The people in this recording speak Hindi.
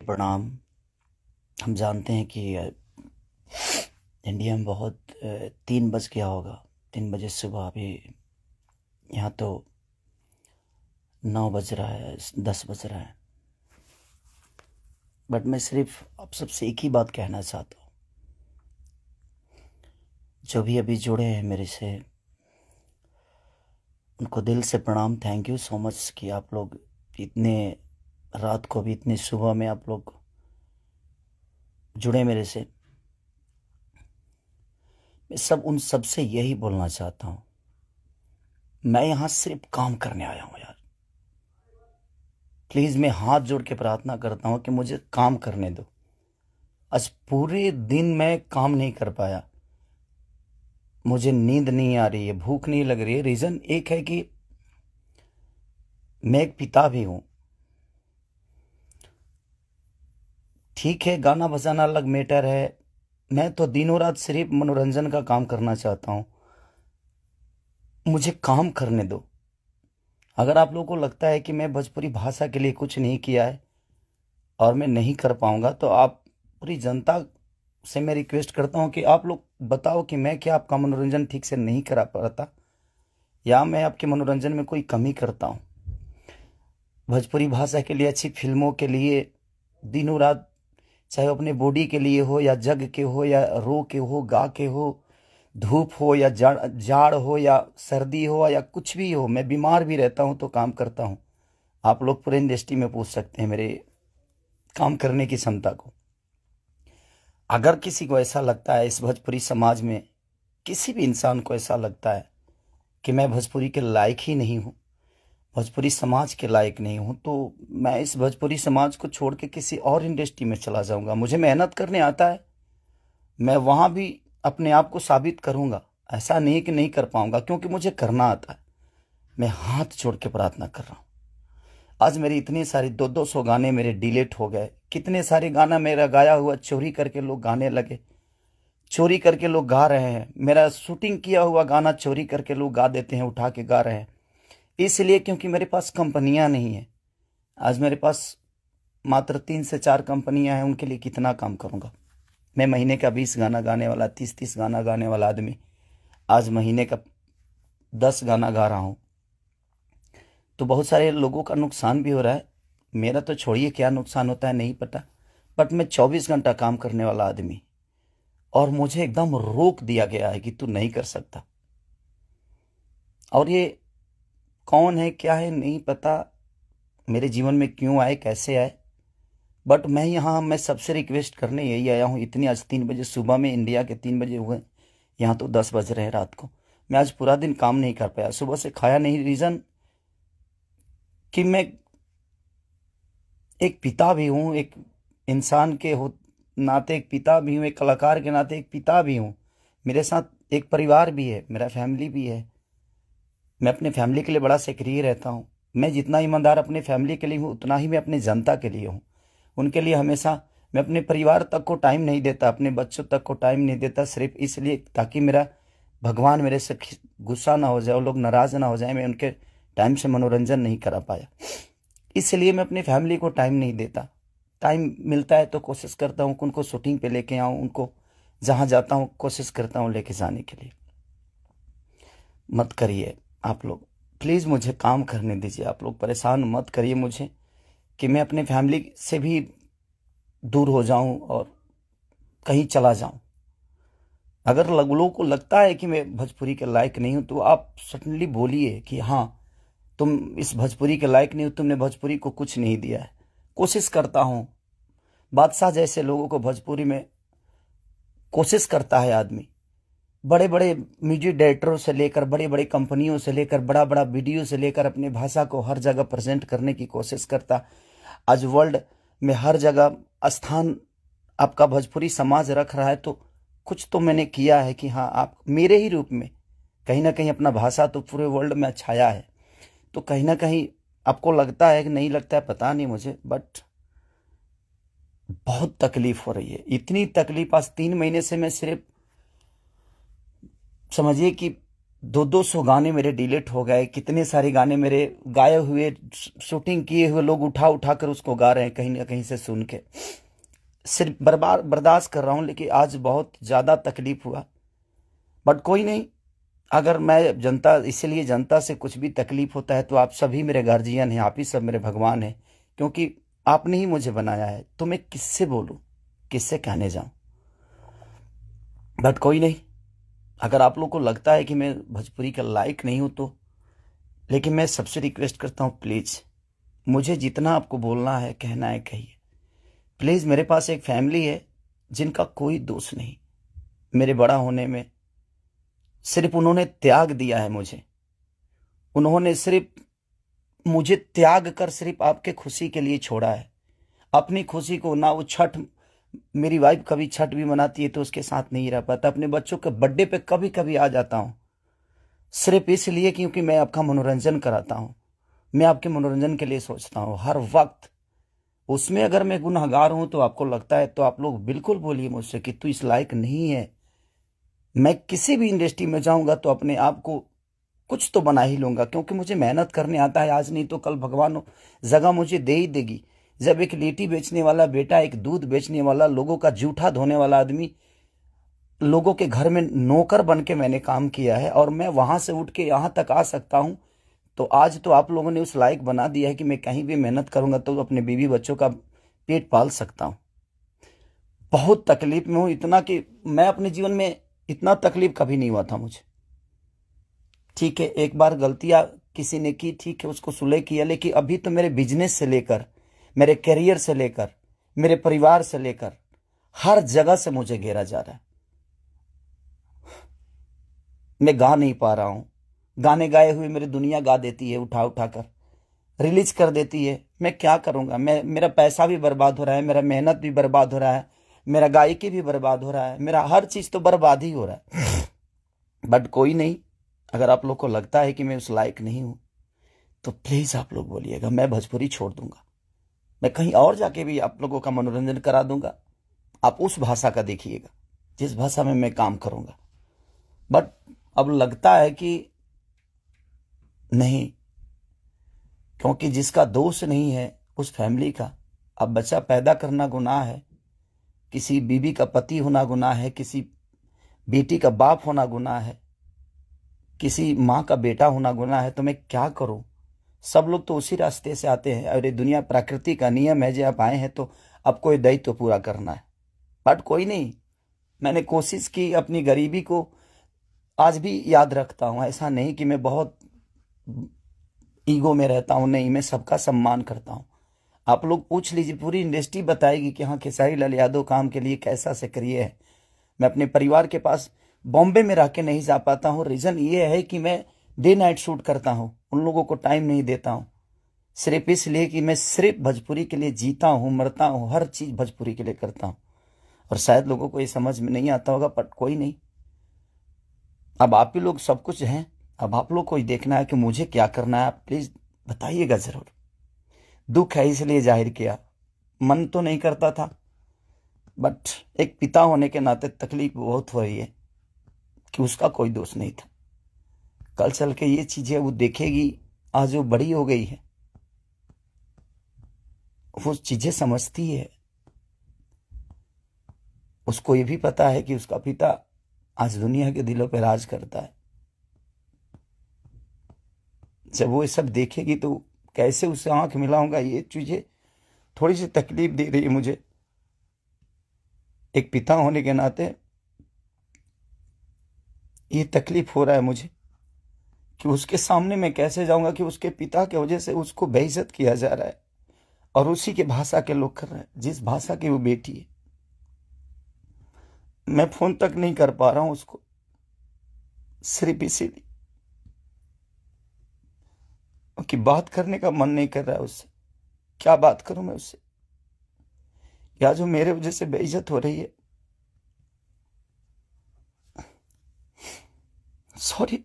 प्रणाम। हम जानते हैं कि इंडिया में बहुत 3 बज गया होगा। 3 बजे सुबह। अभी यहाँ तो 9 बज रहा है, 10 बज रहा है। बट मैं सिर्फ आप सबसे एक ही बात कहना चाहता हूँ। जो भी अभी जुड़े हैं मेरे से, उनको दिल से प्रणाम। थैंक यू सो मच कि आप लोग इतने रात को भी, इतने सुबह में आप लोग जुड़े मेरे से। मैं उन सब से यही बोलना चाहता हूँ, मैं यहाँ सिर्फ काम करने आया हूँ यार। प्लीज़ मैं हाथ जोड़ के प्रार्थना करता हूँ कि मुझे काम करने दो। आज पूरे दिन मैं काम नहीं कर पाया। मुझे नींद नहीं आ रही है, भूख नहीं लग रही है। रीज़न एक है कि मैं एक पिता भी हूँ। ठीक है, गाना बजाना अलग मैटर है। मैं तो दिनों रात सिर्फ मनोरंजन का काम करना चाहता हूँ। मुझे काम करने दो। अगर आप लोगों को लगता है कि मैं भोजपुरी भाषा के लिए कुछ नहीं किया है और मैं नहीं कर पाऊंगा, तो आप पूरी जनता से मैं रिक्वेस्ट करता हूं कि आप लोग बताओ कि मैं क्या आपका मनोरंजन ठीक से नहीं करा पाता, या मैं आपके मनोरंजन में कोई कमी करता हूं। भोजपुरी भाषा के लिए, अच्छी फिल्मों के लिए दिनों रात, चाहे अपने बॉडी के लिए हो या जग के हो या रो के हो, गा के हो, धूप हो या जाड़ जाड़ हो या सर्दी हो या कुछ भी हो, मैं बीमार भी रहता हूं तो काम करता हूं। आप लोग पूरे इंडस्ट्री में पूछ सकते हैं मेरे काम करने की क्षमता को। अगर किसी को ऐसा लगता है, इस भोजपुरी समाज में किसी भी इंसान को ऐसा लगता है कि मैं भोजपुरी के लायक ही नहीं हूँ, भोजपुरी समाज के लायक नहीं हूँ, तो मैं इस भोजपुरी समाज को छोड़ के किसी और इंडस्ट्री में चला जाऊंगा। मुझे मेहनत करने आता है, मैं वहां भी अपने आप को साबित करूंगा। ऐसा नहीं कि नहीं कर पाऊंगा, क्योंकि मुझे करना आता है। मैं हाथ जोड़ के प्रार्थना कर रहा हूँ। आज मेरी इतनी सारी 200 गाने मेरे डिलीट हो गए। कितने सारे गाना मेरा गाया हुआ चोरी करके लोग गाने लगे, चोरी करके लोग गा रहे हैं। मेरा शूटिंग किया हुआ गाना चोरी करके लोग गा देते हैं, उठा के गा रहे हैं। इसलिए क्योंकि मेरे पास कंपनियां नहीं है। आज मेरे पास मात्र 3 से 4 कंपनियां हैं। उनके लिए कितना काम करूंगा मैं? महीने का 20 गाना गाने वाला, 30 गाना गाने वाला आदमी आज महीने का 10 गाना गा रहा हूं। तो बहुत सारे लोगों का नुकसान भी हो रहा है। मेरा तो छोड़िए, क्या नुकसान होता है नहीं पता। बट मैं 24 घंटा काम करने वाला आदमी, और मुझे एकदम रोक दिया गया है कि तू नहीं कर सकता। और ये कौन है, क्या है, नहीं पता। मेरे जीवन में क्यों आए, कैसे आए। बट मैं सबसे रिक्वेस्ट करने यही आया हूँ। इतनी आज 3 बजे सुबह में, इंडिया के 3 बजे हुए, यहाँ तो 10 बज रहे हैं रात को। मैं आज पूरा दिन काम नहीं कर पाया, सुबह से खाया नहीं। रीज़न कि मैं एक पिता भी हूँ, एक इंसान के हो नाते एक पिता भी हूँ, एक कलाकार के नाते एक पिता भी हूँ। मेरे साथ एक परिवार भी है, मेरा फैमिली भी है। मैं अपने फैमिली के लिए बड़ा सक्रिय रहता हूँ। मैं जितना ईमानदार अपने फैमिली के लिए हूँ, उतना ही मैं अपने जनता के लिए हूँ। उनके लिए हमेशा मैं अपने परिवार तक को टाइम नहीं देता, अपने बच्चों तक को टाइम नहीं देता, सिर्फ इसलिए ताकि मेरा भगवान मेरे से गुस्सा ना हो जाए, वो लोग नाराज ना हो जाए। मैं उनके टाइम से मनोरंजन नहीं करा पाया, इसलिए मैं अपनी फैमिली को टाइम नहीं देता। टाइम मिलता है तो कोशिश करता हूँ कि उनको शूटिंग पे लेके आऊँ, उनको जहाँ जाता हूँ कोशिश करता हूँ लेके जाने के लिए। मत करिए आप लोग, प्लीज़ मुझे काम करने दीजिए। आप लोग परेशान मत करिए मुझे कि मैं अपने फैमिली से भी दूर हो जाऊं और कहीं चला जाऊं। अगर लोगों को लगता है कि मैं भोजपुरी के लायक नहीं हूं, तो आप सडनली बोलिए कि हाँ, तुम इस भोजपुरी के लायक नहीं हो, तुमने भोजपुरी को कुछ नहीं दिया है। कोशिश करता हूं। बादशाह जैसे लोगों को भोजपुरी में कोशिश करता है आदमी। बड़े बड़े म्यूजिक डायरेक्टरों से लेकर, बड़े बड़े कंपनियों से लेकर, बड़ा बड़ा वीडियो से लेकर अपने भाषा को हर जगह प्रेजेंट करने की कोशिश करता। आज वर्ल्ड में हर जगह स्थान आपका भोजपुरी समाज रख रहा है, तो कुछ तो मैंने किया है कि हाँ, आप मेरे ही रूप में कहीं ना कहीं अपना भाषा तो पूरे वर्ल्ड में छाया है। तो कहीं ना कहीं आपको लगता है कि नहीं लगता है, पता नहीं मुझे, बट बहुत तकलीफ हो रही है। इतनी तकलीफ आज 3 महीने से मैं सिर्फ समझिए कि 200 गाने मेरे डिलीट हो गए, कितने सारे गाने मेरे गाए हुए, शूटिंग किए हुए लोग उठा उठा कर उसको गा रहे हैं कहीं ना कहीं से सुन के। सिर्फ बर्बाद बर्दाश्त कर रहा हूं, लेकिन आज बहुत ज़्यादा तकलीफ हुआ। बट कोई नहीं, अगर मैं जनता, इसीलिए जनता से कुछ भी तकलीफ होता है तो आप सभी मेरे गार्जियन हैं, आप ही सब मेरे भगवान हैं, क्योंकि आपने ही मुझे बनाया है। तो मैं किससे बोलूं, किससे कहने जाऊं। बट कोई नहीं, अगर आप लोग को लगता है कि मैं भोजपुरी का लायक नहीं हूं तो, लेकिन मैं सबसे रिक्वेस्ट करता हूं, प्लीज़ मुझे जितना आपको बोलना है, कहना है, कहिए। प्लीज़, मेरे पास एक फैमिली है जिनका कोई दोष नहीं मेरे बड़ा होने में। सिर्फ उन्होंने त्याग दिया है मुझे, उन्होंने सिर्फ मुझे त्याग कर सिर्फ आपके खुशी के लिए छोड़ा है। अपनी खुशी को ना, वो छठ, मेरी वाइफ कभी छठ भी मनाती है तो उसके साथ नहीं रह पाता। अपने बच्चों के बर्थडे पे कभी कभी आ जाता हूँ, सिर्फ इसलिए क्योंकि मैं आपका मनोरंजन कराता हूँ। मैं आपके मनोरंजन के लिए सोचता हूँ हर वक्त। उसमें अगर मैं गुनहगार हूं तो आपको लगता है तो आप लोग बिल्कुल बोलिए मुझसे कि तू इस लायक नहीं है। मैं किसी भी इंडस्ट्री में जाऊंगा तो अपने आप को कुछ तो बना ही लूंगा, क्योंकि मुझे मेहनत करने आता है। आज नहीं तो कल भगवान जगह मुझे दे ही देगी। जब एक लिट्टी बेचने वाला बेटा, एक दूध बेचने वाला, लोगों का जूठा धोने वाला आदमी, लोगों के घर में नौकर बन के मैंने काम किया है और मैं वहां से उठ के यहां तक आ सकता हूं, तो आज तो आप लोगों ने उस लायक बना दिया है कि मैं कहीं भी मेहनत करूंगा तो अपने बीवी बच्चों का पेट पाल सकता हूं। बहुत तकलीफ में हूं, इतना कि मैं अपने जीवन में इतना तकलीफ कभी नहीं हुआ था मुझे। ठीक है, एक बार गलतियां किसी ने की, ठीक है, उसको सुलह किया, लेकिन अभी तो मेरे बिजनेस से लेकर, मेरे करियर से लेकर, मेरे परिवार से लेकर हर जगह से मुझे घेरा जा रहा है। मैं गा नहीं पा रहा हूं। गाने गाए हुए मेरी दुनिया गा देती है, उठा उठा कर रिलीज कर देती है। मैं क्या करूंगा, मेरा पैसा भी बर्बाद हो रहा है, मेरा मेहनत भी बर्बाद हो रहा है, मेरा गायकी भी बर्बाद हो रहा है, मेरा हर चीज तो बर्बाद ही हो रहा है। बट कोई नहीं, अगर आप लोग को लगता है कि मैं उस लायक नहीं हूं तो प्लीज आप लोग बोलिएगा, मैं भोजपुरी छोड़ दूंगा। मैं कहीं और जाके भी आप लोगों का मनोरंजन करा दूंगा। आप उस भाषा का देखिएगा जिस भाषा में मैं काम करूंगा। बट अब लगता है कि नहीं, क्योंकि जिसका दोष नहीं है उस फैमिली का, अब बच्चा पैदा करना गुनाह है, किसी बीवी का पति होना गुनाह है, किसी बेटी का बाप होना गुनाह है, किसी माँ का बेटा होना गुनाह है। तो मैं क्या करूं। सब लोग तो उसी रास्ते से आते हैं और ये दुनिया प्रकृति का नियम है, जो आप आए हैं तो आपको ये दायित्व तो पूरा करना है। बट कोई नहीं, मैंने कोशिश की, अपनी गरीबी को आज भी याद रखता हूं। ऐसा नहीं कि मैं बहुत ईगो में रहता हूं, नहीं, मैं सबका सम्मान करता हूं। आप लोग पूछ लीजिए, पूरी इंडस्ट्री बताएगी कि हाँ, खेसारी लाल यादव काम के लिए कैसा सक्रिय है। मैं अपने परिवार के पास बॉम्बे में रह के नहीं जा पाता हूँ। रीजन ये है कि मैं डे नाइट शूट करता हूँ, उन लोगों को टाइम नहीं देता हूँ, सिर्फ इसलिए कि मैं सिर्फ भोजपुरी के लिए जीता हूँ, मरता हूँ, हर चीज भोजपुरी के लिए करता हूँ। और शायद लोगों को ये समझ में नहीं आता होगा, पर कोई नहीं, अब आप ही लोग सब कुछ हैं। अब आप लोग को ही देखना है कि मुझे क्या करना है। प्लीज बताइएगा जरूर। दुख है इसलिए जाहिर किया, मन तो नहीं करता था, बट एक पिता होने के नाते तकलीफ बहुत हो रही है कि उसका कोई दोष नहीं था। कल चल के ये चीजें वो देखेगी, आज वो बड़ी हो गई है, वो चीजें समझती है। उसको ये भी पता है कि उसका पिता आज दुनिया के दिलों पर राज करता है। जब वो ये सब देखेगी तो कैसे उससे आंख मिलाऊंगा, ये चीजें थोड़ी सी तकलीफ दे रही है मुझे। एक पिता होने के नाते ये तकलीफ हो रहा है मुझे कि उसके सामने मैं कैसे जाऊंगा कि उसके पिता की वजह से उसको बेइज्जत किया जा रहा है और उसी के भाषा के लोग कर रहे हैं, जिस भाषा की वो बेटी है। मैं फोन तक नहीं कर पा रहा हूं उसको, सिर्फ इसीलिए कि बात करने का मन नहीं कर रहा है उससे। क्या बात करूं मैं उससे, या जो मेरे वजह से बेइज्जत हो रही है। सॉरी।